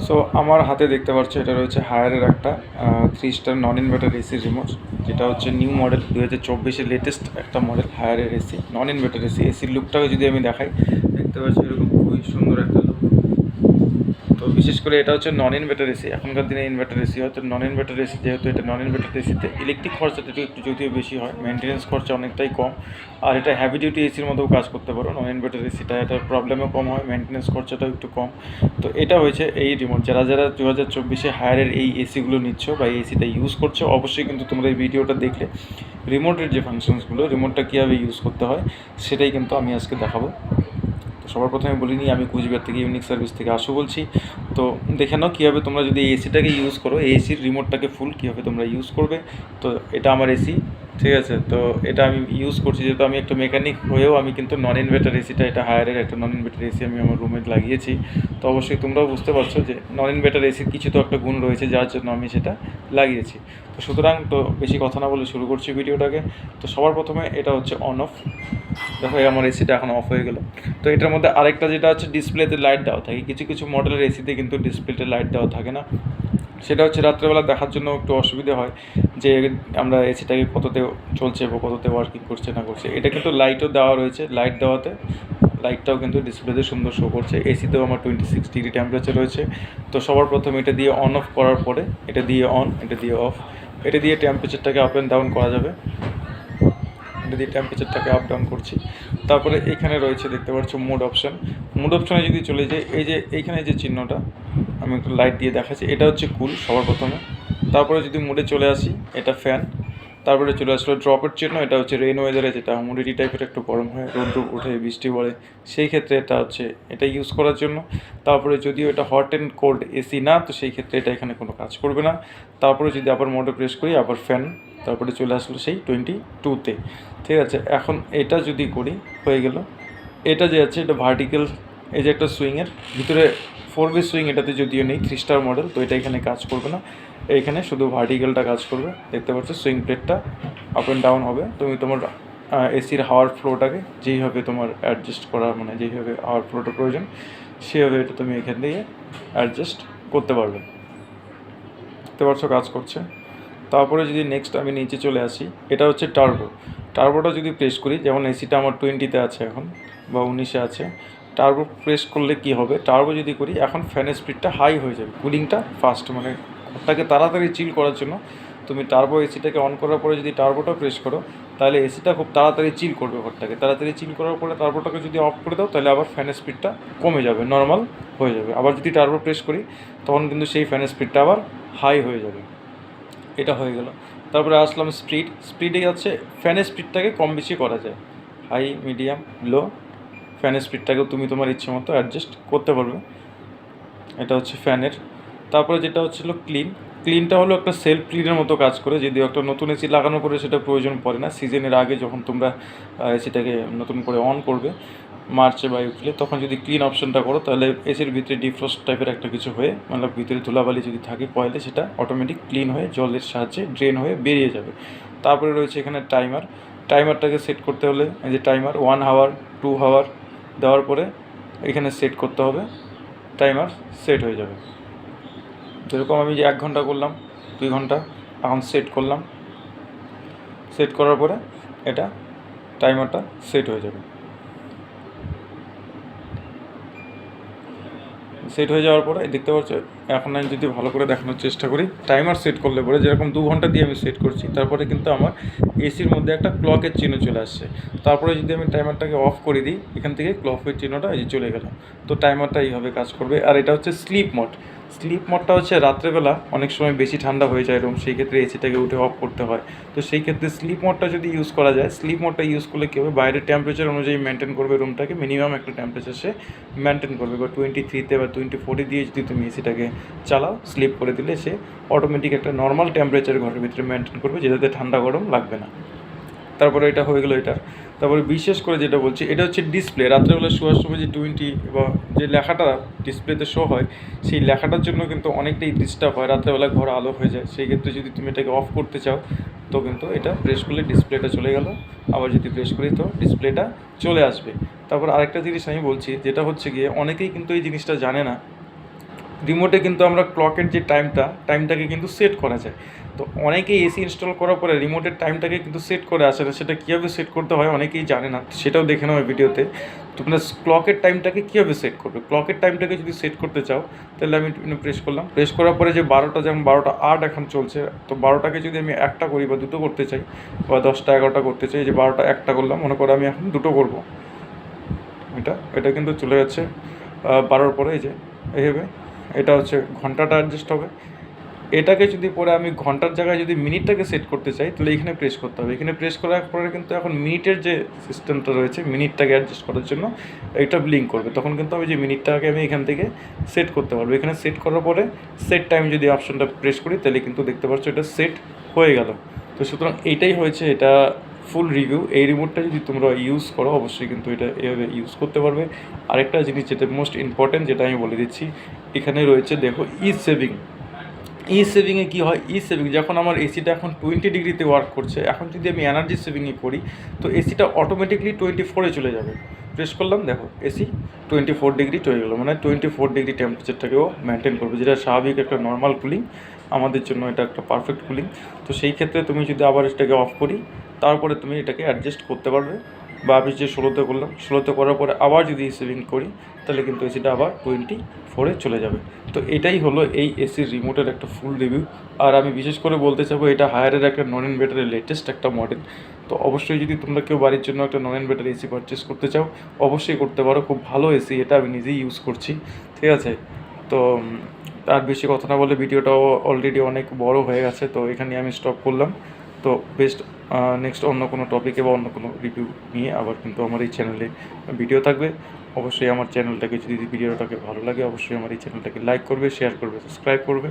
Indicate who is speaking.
Speaker 1: So আমার হাতে দেখতে পাচ্ছ এটা রয়েছে হায়ারের একটা 3 star non inverter AC remote, যেটা হচ্ছে নিউ মডেল 2024-এর লেটেস্ট একটা মডেল হায়ারের এসি, নন ইনভার্টার এসি। এসির লুকটাকে যদি আমি দেখাই, দেখতে পাচ্ছি এরকম খুবই সুন্দর একটা লুক। তো বিশেষ করে এটা হচ্ছে নন ইনভার্টার এসি, এখনকার দিনে ইনভার্টার এসি হয়তো নন ইনভার্টার এসি, যেহেতু এটা নন ইনভার্টার এসিতে ইলেকট্রিক খরচাটা একটু যদিও বেশি হয়, মেনটেন্যান্স খরচা অনেকটাই কম। আর এটা হ্যাভি ডিউটি এসির মধ্যেও কাজ করতে পারো নন ইনভার্টার এসিটা, এটার প্রবলেমও কম হয়, মেনটেন্যান্স খরচাটাও একটু কম। তো এটা হয়েছে এই রিমোট। যারা 2024-এ হায়ারের এই এসিগুলো নিচ্ছ বা এই এসিটা ইউজ করছো, অবশ্যই কিন্তু তোমরা এই ভিডিওটা দেখলে রিমোটের যে ফাংশনসগুলো, রিমোটটা কীভাবে ইউজ করতে হয় সেটাই কিন্তু আমি আজকে দেখাবো। তো সবার প্রথমে বলিনি, আমি কুচবিহার থেকে ইউনিক সার্ভিস থেকে আসু বলছি। তো দেখে নাও কীভাবে তোমরা যদি এই এসিটাকে ইউজ করো, এই এসির রিমোটটাকে ফুল কীভাবে তোমরা ইউজ করবে। তো এটা আমার এসি, ঠিক আছে। তো এটা আমি ইউজ করছি, যেহেতু আমি একটা মেকানিক হয়েও আমি কিন্তু নন ইনভার্টার এসিটা, এটা হায়ারের একটা নন ইনভার্টার এসি আমি আমার রুমে লাগিয়েছি। তো অবশ্যই তোমরাও বুঝতে পারছো যে নন ইনভার্টার এসির কিছু তো একটা গুণ রয়েছে যার জন্য আমি সেটা লাগিয়েছি। তো সুতরাং তো বেশি কথা না বলে শুরু করছি ভিডিওটাকে। তো সবার প্রথমে এটা হচ্ছে অন অফ। দেখো আমার এসিটা এখন অফ হয়ে গেল। তো এটার মধ্যে আরেকটা যেটা হচ্ছে ডিসপ্লেতে লাইট দেওয়া থাকে, কিছু কিছু মডেলের এসিতে কিন্তু ডিসপ্লেতে লাইট দেওয়া থাকে না। সেটা হচ্ছে রাত্রেবেলা দেখার জন্য একটু অসুবিধে হয় যে আমরা এসিটাকে কততে চলছে বা কততে ওয়ার্কিং করছে না করছে। এটা কিন্তু লাইটও দেওয়া রয়েছে, লাইট দেওয়াতে লাইটটাও কিন্তু ডিসপ্লেতে সুন্দর শো করছে। এসিতেও আমার 26 ডিগ্রি টেম্পারেচার রয়েছে। তো সবার প্রথমে এটা দিয়ে অন অফ করার পরে, এটা দিয়ে অন, এটা দিয়ে অফ, এটা দিয়ে টেম্পারেচারটাকে আপ অ্যান্ড ডাউন করা যাবে। এটা দিয়ে টেম্পারেচারটাকে আপ ডাউন করছি। তারপরে এখানে রয়েছে দেখতে পাচ্ছ মোড অপশান। মোড অপশানে যদি চলে যাই, এই যে এইখানে যে চিহ্নটা আমি একটু লাইট দিয়ে দেখাচ্ছি, এটা হচ্ছে কুল সবার প্রথমে। তারপরে যদি মোডে চলে আসি, এটা ফ্যান। তারপরে চলে আসলো ড্রপের চিহ্ন, এটা হচ্ছে রেন ওয়েদারে, যেটা হিউমিডিটি টাইপের একটু গরম হয়, রোদ ওঠে, বৃষ্টি পড়ে, সেই ক্ষেত্রে এটা হচ্ছে এটা ইউজ করার জন্য। তারপরে যদিও এটা হট অ্যান্ড কোল্ড এসি না, তো সেই ক্ষেত্রে এটা এখানে কোনো কাজ করবে না। তারপরে যদি আবার মোডে প্রেস করি, আবার ফ্যান, তারপরে চলে আসলো সেই 22-তে, ঠিক আছে। এখন এটা যদি করি, হয়ে গেল। এটা যে আছে এটা ভার্টিক্যাল, এই যে একটা সুইংয়ের ভিতরে 4 ওয়ে সুইং, এটাতে যদিও নেই, 3 স্টার মডেল, তো এটা এখানে কাজ করবে না। এইখানে শুধু ভার্টিক্যালটা কাজ করবে। দেখতে পাচ্ছ সুইং প্লেটটা আপ অ্যান্ড ডাউন হবে। তুমি তোমার এসির হাওয়ার ফ্লোটাকে যেইভাবে তোমার অ্যাডজাস্ট করা, মানে যেইভাবে হাওয়ার ফ্লোটা প্রয়োজন, সেভাবে এটা তুমি এখান থেকে অ্যাডজাস্ট করতে পারবে। দেখতে পাচ্ছ কাজ করছে। তারপরে যদি নেক্সট আমি নিচে চলে আসি, এটা হচ্ছে টার্বো। টার্বোটা যদি প্রেস করি, যেমন এসিটা আমার 20-তে আছে এখন বা 19-এ আছে, টার্বো প্রেস করলে কি হবে, টার্বো যদি করি, এখন ফ্যানের স্পিডটা হাই হয়ে যাবে, কুলিংটা ফাস্ট, মানে ঘরটাকে তাড়াতাড়ি চিল করার জন্য তুমি টার্বো এসিটাকে অন করার পরে যদি টার্বোটা প্রেস করো, তাহলে এসিটা খুব তাড়াতাড়ি চিল করবে ঘরটাকে। তাড়াতাড়ি চিল করার পরে টার্বোটাকে যদি অফ করে দাও, তাহলে আবার ফ্যানের স্পিডটা কমে যাবে, নর্মাল হয়ে যাবে। আবার যদি টার্বো প্রেস করি, তখন কিন্তু সেই ফ্যানের স্পিডটা আবার হাই হয়ে যাবে। এটা হয়ে গেল। তারপরে আসলাম স্পিডে যাচ্ছে, ফ্যানের স্পিডটাকে কম বেশি করা যায়, হাই, মিডিয়াম, লো, ফ্যানের স্পিডটাকেও তুমি তোমার ইচ্ছে মতো অ্যাডজাস্ট করতে পারবে। এটা হচ্ছে ফ্যানের। তারপরে যেটা হচ্ছিলো ক্লিনটা হলো একটা সেলফ ক্লিনের মতো কাজ করে, যদিও একটা নতুন এসি লাগানোর পরে সেটা প্রয়োজন পড়ে না। সিজনের আগে যখন তোমরা এসিটাকে নতুন করে অন করবে মার্চে বা এপ্রিলে, তখন যদি ক্লিন অপশানটা করো, তাহলে এসির ভিতরে ডিফ্রস্ট টাইপের একটা কিছু হয়ে, মানে ভিতরে ধুলাবালি যদি থাকে কয়েলে, সেটা অটোমেটিক ক্লিন হয়ে জলের সাহায্যে ড্রেন হয়ে বেরিয়ে যাবে। তারপরে রয়েছে এখানে টাইমারটাকে সেট করতে হলে, এই যে টাইমার 1 আওয়ার 2 আওয়ার দেওয়ার পরে এখানে সেট করতে হবে, টাইমার সেট হয়ে যাবে। যেরকম আমি যে 1 ঘন্টা করলাম, 2 ঘন্টা, এখন সেট করলাম, সেট করার পরে এটা টাইমারটা সেট হয়ে যাবে। সেট হয়ে যাওয়ার পরে দেখতে পাচ্ছ, এখন আমি যদি ভালো করে দেখানোর চেষ্টা করি, টাইমার সেট করলে পরে যেরকম 2 ঘন্টা দিয়ে আমি সেট করছি, তারপরে কিন্তু আমার এসির মধ্যে একটা ক্লকের চিহ্ন চলে আসছে। তারপরে যদি আমি টাইমারটাকে অফ করে দিই, এখান থেকে ক্লকের চিহ্নটা এই চলে গেল। তো টাইমারটা এইভাবে কাজ করবে। আর এটা হচ্ছে স্লিপ মোডটা হচ্ছে রাত্রেবেলা অনেক সময় বেশি ঠান্ডা হয়ে যায় রুম, সেই ক্ষেত্রে এসিটাকে উঠে অফ করতে হয়। তো সেই ক্ষেত্রে স্লিপ মোডটা যদি ইউজ করা যায়, স্লিপ মোডটা ইউজ করলে কী হবে, বাইরের টেম্পারেচার অনুযায়ী মেনটেন করবে রুমটাকে, মিনিমাম একটা টেম্পারেচার সে মেনটেন করবে। বা 23-তে বা 24-এ দিয়ে যদি তুমি এসিটাকে চালাও, স্লিপ করে দিলে সে অটোমেটিক একটা নর্মাল টেম্পারেচার ঘরের ভিতরে মেনটেন করবে, যেটাতে ঠান্ডা গরম লাগবে না। তারপরে এটা হয়ে গেলো এটার। তারপরে বিশেষ করে যেটা বলছি, এটা হচ্ছে ডিসপ্লে। রাত্রেবেলা শোয়ার সময় যে 20 বা যে লেখাটা ডিসপ্লেতে শো হয়, সেই লেখাটার জন্য কিন্তু অনেকটাই ডিস্টার্ব হয়, রাত্রেবেলা ঘর আলো হয়ে যায়। সেই ক্ষেত্রে যদি তুমি এটাকে অফ করতে চাও, তো কিন্তু এটা প্রেস করলে ডিসপ্লেটা চলে গেল, আবার যদি প্রেস করি তো ডিসপ্লেটা চলে আসবে। তারপর আরেকটা জিনিস আমি বলছি, যেটা হচ্ছে গিয়ে অনেকেই কিন্তু এই জিনিসটা জানে না, রিমোটে কিন্তু আমরা ক্লকের যে টাইমটাকে কিন্তু সেট করা যায়। তো অনেকেই এসি ইনস্টল করার পরে রিমোটের টাইমটাকে কিন্তু সেট করে আসে না, সেটা কীভাবে সেট করতে হয় অনেকেই জানে না, সেটাও দেখে নেওয়া ভিডিওতে। তোমরা ক্লকের টাইমটাকে কীভাবে সেট করবে, ক্লকের টাইমটাকে যদি সেট করতে চাও তাহলে আমি প্রেস করলাম, প্রেস করার পরে যে 12টা, যেমন 12:08 এখন চলছে, তো 12টাকে যদি আমি 1টা করি বা 2টো করতে চাই বা 10টা 11টা করতে চাই, যে 12টা 1টা করলাম, মনে করো আমি এখন 2টো করবো, এটা কিন্তু চলে যাচ্ছে 12র পরে, এই যে এইভাবে এটা হচ্ছে ঘন্টাটা অ্যাডজাস্ট হবে। এটাকে যদি পরে আমি ঘন্টার জায়গায় যদি মিনিটটাকে সেট করতে চাই তাহলে এখানে প্রেস করতে হবে। এখানে প্রেস করার পরে কিন্তু এখন মিনিটের যে সিস্টেমটা রয়েছে, মিনিটটাকে অ্যাডজাস্ট করার জন্য এটা ব্লিঙ্ক করবে, তখন কিন্তু আমি যে মিনিটটাকে আমি এখান থেকে সেট করতে পারবো। এখানে সেট করার পরে সেট টাইম যদি অপশনটা প্রেস করি তাহলে কিন্তু দেখতে পাচ্ছ এটা সেট হয়ে গেল। তো সুতরাং এইটাই হয়েছে এটা ফুল রিভিউ। এই রিমোটটা যদি তোমরা ইউজ করো অবশ্যই কিন্তু এটা এভাবে ইউজ করতে পারবে। আরেকটা জিনিস যেটা মোস্ট ইম্পর্ট্যান্ট, যেটা আমি বলে দিচ্ছি, এখানে রয়েছে দেখো সেভিংয়ে কী হয়, সেভিং যখন আমার এসিটা এখন 20 ডিগ্রিতে ওয়ার্ক করছে, এখন যদি আমি এনার্জি সেভিংয়ে করি তো এসিটা অটোমেটিকলি 24-এ চলে যাবে। প্রেস করলাম, দেখো এসি 24 ডিগ্রি চলে গেলো, মানে 24 ডিগ্রি টেম্পারেচারটাকেও মেনটেন করবে, যেটা স্বাভাবিক একটা নর্মাল কুলিং। আমাদের জন্য এটা একটা পারফেক্ট কুলিং। তো সেই ক্ষেত্রে তুমি যদি আবার এটাকে অফ করি, তারপরে তুমি এটাকে অ্যাডজাস্ট করতে পারবে। বা আমি যে 16তে করলাম, 16তে করার পরে আবার যদি সেভিং করি তাহলে কিন্তু এসিটা আবার 24-এ চলে যাবে। তো এটাই হলো এই এসির রিমোটের একটা ফুল রিভিউ। আর আমি বিশেষ করে বলতে চাইবো এটা হায়ারের একটা নন ইনভার্টারের লেটেস্ট একটা মডেল। তো অবশ্যই যদি তোমরা কেউ বাড়ির জন্য একটা নন ইনভার্টার এসি পারচেস করতে চাও অবশ্যই করতে পারো, খুব ভালো এসি, এটা আমি নিজেই ইউজ করছি, ঠিক আছে। তো আর বেশি কথা না বলে, ভিডিওটাও অলরেডি অনেক বড় হয়ে গেছে, তো এখানে আমি স্টপ করলাম। তো বেস্ট নেক্সট অন্য কোনো টপিকে বা অন্য কোনো রিভিউ নিয়ে আবার কিন্তু আমার এই চ্যানেলে ভিডিও থাকবে। অবশ্যই আমার চ্যানেলটাকে যদি ভিডিওটাকে ভালো লাগে অবশ্যই আমার এই চ্যানেলটাকে লাইক করবে, শেয়ার করবে, সাবস্ক্রাইব করবে।